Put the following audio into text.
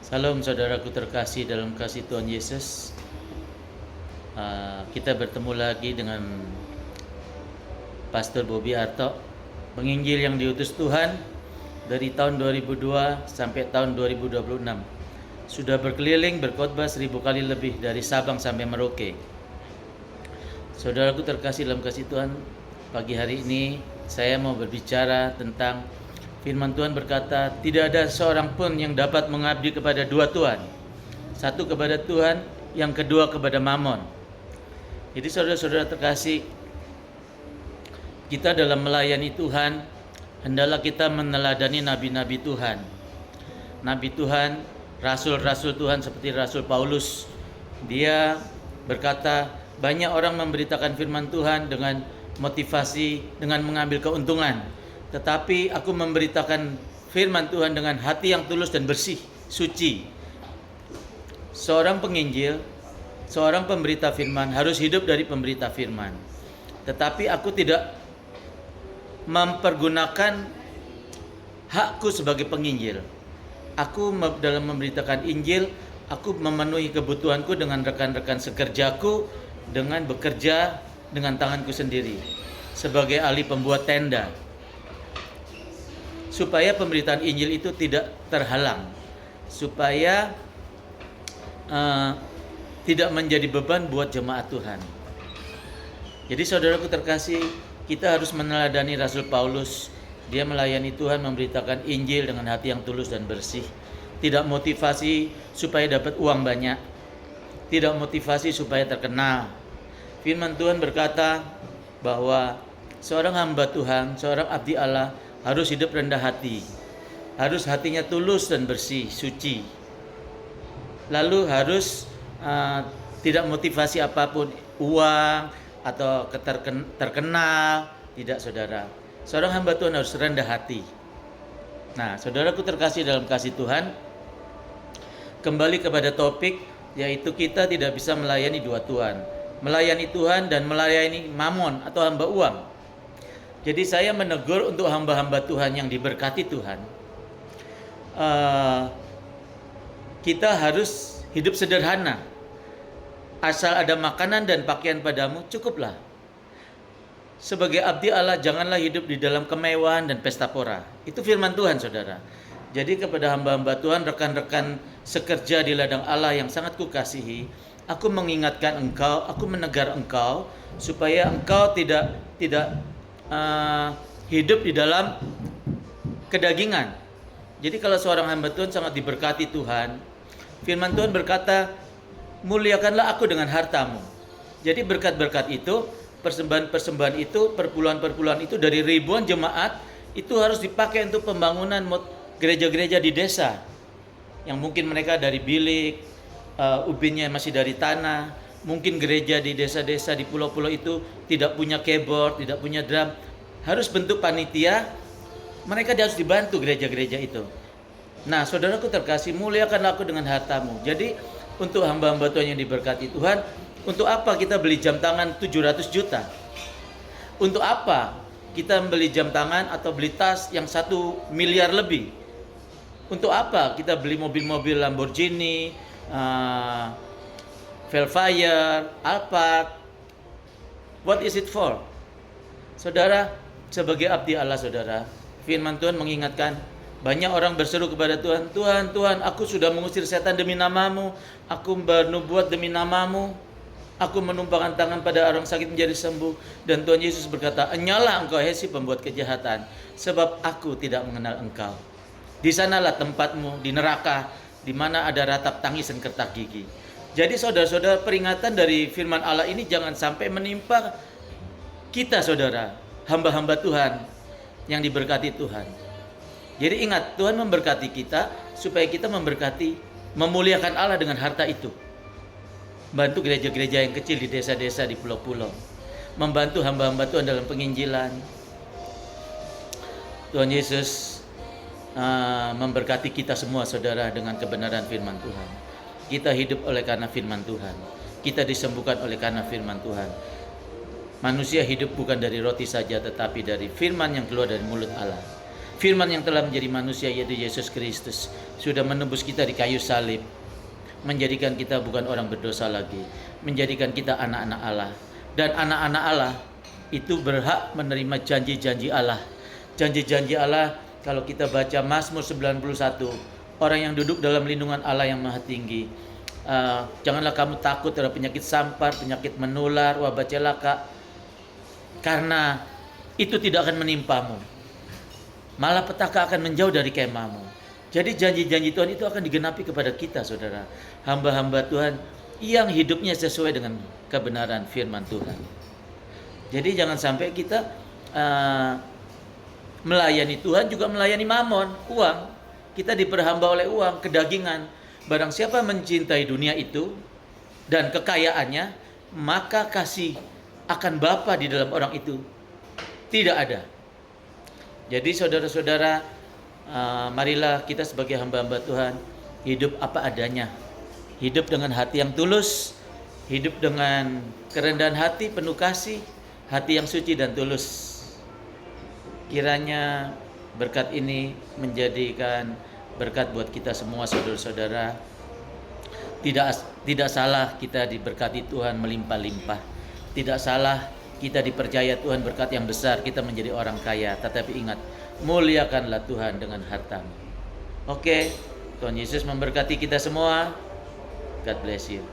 Salam saudaraku terkasih dalam kasih Tuhan Yesus. Kita bertemu lagi dengan Pastor Bobby Arto, penginjil yang diutus Tuhan dari tahun 2002 sampai tahun 2026. Sudah berkeliling berkhotbah 1000 kali lebih dari Sabang sampai Merauke. Saudaraku terkasih dalam kasih Tuhan, pagi hari ini saya mau berbicara tentang firman Tuhan berkata, tidak ada seorang pun yang dapat mengabdi kepada dua Tuhan. Satu kepada Tuhan, yang kedua kepada Mamon. Jadi saudara-saudara terkasih, kita dalam melayani Tuhan, hendaklah kita meneladani nabi-nabi Tuhan. Nabi Tuhan, rasul-rasul Tuhan seperti Rasul Paulus. Dia berkata, banyak orang memberitakan firman Tuhan dengan motivasi, dengan mengambil keuntungan. Tetapi aku memberitakan firman Tuhan dengan hati yang tulus dan bersih, suci. Seorang penginjil, seorang pemberita firman harus hidup dari pemberita firman. Tetapi aku tidak mempergunakan hakku sebagai penginjil. Aku dalam memberitakan Injil, aku memenuhi kebutuhanku dengan rekan-rekan sekerjaku dengan bekerja dengan tanganku sendiri sebagai ahli pembuat tenda, supaya pemberitaan Injil itu tidak terhalang, supaya tidak menjadi beban buat jemaat Tuhan. Jadi saudaraku terkasih, kita harus meneladani Rasul Paulus. Dia melayani Tuhan, memberitakan Injil dengan hati yang tulus dan bersih. Tidak motivasi supaya dapat uang banyak, tidak motivasi supaya terkenal. Firman Tuhan berkata bahwa seorang hamba Tuhan, seorang abdi Allah harus hidup rendah hati, harus hatinya tulus dan bersih, suci. Lalu harus tidak motivasi apapun, uang atau terkenal, tidak saudara. Seorang hamba Tuhan harus rendah hati. Nah, saudaraku terkasih dalam kasih Tuhan, kembali kepada topik, yaitu kita tidak bisa melayani dua Tuhan, melayani Tuhan dan melayani mamon atau hamba uang. Jadi saya menegur untuk hamba-hamba Tuhan yang diberkati Tuhan, kita harus hidup sederhana. Asal ada makanan dan pakaian padamu, cukuplah. Sebagai abdi Allah, janganlah hidup di dalam kemewahan dan pesta pora. Itu firman Tuhan, saudara. Jadi kepada hamba-hamba Tuhan, rekan-rekan sekerja di ladang Allah yang sangat kukasihi, aku mengingatkan engkau, aku menegar engkau, supaya engkau tidak hidup di dalam kedagingan. Jadi kalau seorang hamba Tuhan sangat diberkati Tuhan, firman Tuhan berkata, muliakanlah aku dengan hartamu. Jadi berkat-berkat itu, persembahan-persembahan itu, perpuluhan-perpuluhan itu dari ribuan jemaat, itu harus dipakai untuk pembangunan gereja-gereja di desa. Yang mungkin mereka dari bilik, ubinnya masih dari tanah. Mungkin gereja di desa-desa, di pulau-pulau itu tidak punya keyboard, tidak punya drum. Harus bentuk panitia, mereka harus dibantu gereja-gereja itu. Nah, saudaraku terkasih, muliakanlah aku dengan hartamu. Jadi, untuk hamba-hamba Tuhan yang diberkati Tuhan, untuk apa kita beli jam tangan 700 juta? Untuk apa kita beli jam tangan atau beli tas yang 1 miliar lebih? Untuk apa kita beli mobil-mobil Lamborghini, Velfire, Alphard? What is it for? Saudara, sebagai abdi Allah saudara, firman Tuhan mengingatkan, banyak orang berseru kepada Tuhan, Tuhan, Tuhan, aku sudah mengusir setan demi namamu, aku bernubuat demi namamu, aku menumpangkan tangan pada orang sakit menjadi sembuh. Dan Tuhan Yesus berkata, enyalah engkau hai si pembuat kejahatan, sebab aku tidak mengenal engkau. Di sanalah tempatmu, di neraka, di mana ada ratap tangis dan kertak gigi. Jadi saudara-saudara, peringatan dari firman Allah ini jangan sampai menimpa kita saudara, hamba-hamba Tuhan yang diberkati Tuhan. Jadi ingat, Tuhan memberkati kita supaya kita memuliakan Allah dengan harta itu. Bantu gereja-gereja yang kecil di desa-desa, di pulau-pulau. Membantu hamba-hamba Tuhan dalam penginjilan. Tuhan Yesus memberkati kita semua saudara dengan kebenaran firman Tuhan. Kita hidup oleh karena firman Tuhan. Kita disembuhkan oleh karena firman Tuhan. Manusia hidup bukan dari roti saja, tetapi dari firman yang keluar dari mulut Allah. Firman yang telah menjadi manusia, yaitu Yesus Kristus, sudah menembus kita di kayu salib, menjadikan kita bukan orang berdosa lagi, menjadikan kita anak-anak Allah. Dan anak-anak Allah itu berhak menerima janji-janji Allah. Janji-janji Allah, kalau kita baca Mazmur 91, orang yang duduk dalam lindungan Allah yang maha tinggi, janganlah kamu takut terhadap penyakit sampar, penyakit menular, wabah celaka, karena itu tidak akan menimpamu. Malah petaka akan menjauh dari kemahmu. Jadi janji-janji Tuhan itu akan digenapi kepada kita, saudara, hamba-hamba Tuhan yang hidupnya sesuai dengan kebenaran firman Tuhan. Jadi jangan sampai kita melayani Tuhan juga melayani mamon, uang. Kita diperhamba oleh uang, kedagingan. Barang siapa mencintai dunia itu dan kekayaannya, maka kasih akan Bapa di dalam orang itu tidak ada. Jadi saudara-saudara, marilah kita sebagai hamba-hamba Tuhan hidup apa adanya, hidup dengan hati yang tulus, hidup dengan kerendahan hati, penuh kasih, hati yang suci dan tulus. Kiranya berkat ini menjadikan berkat buat kita semua, saudara-saudara. Tidak salah kita diberkati Tuhan melimpah-limpah. Tidak salah kita dipercaya Tuhan berkat yang besar, kita menjadi orang kaya. Tetapi ingat, muliakanlah Tuhan dengan hartamu. Oke, Tuhan Yesus memberkati kita semua. God bless you.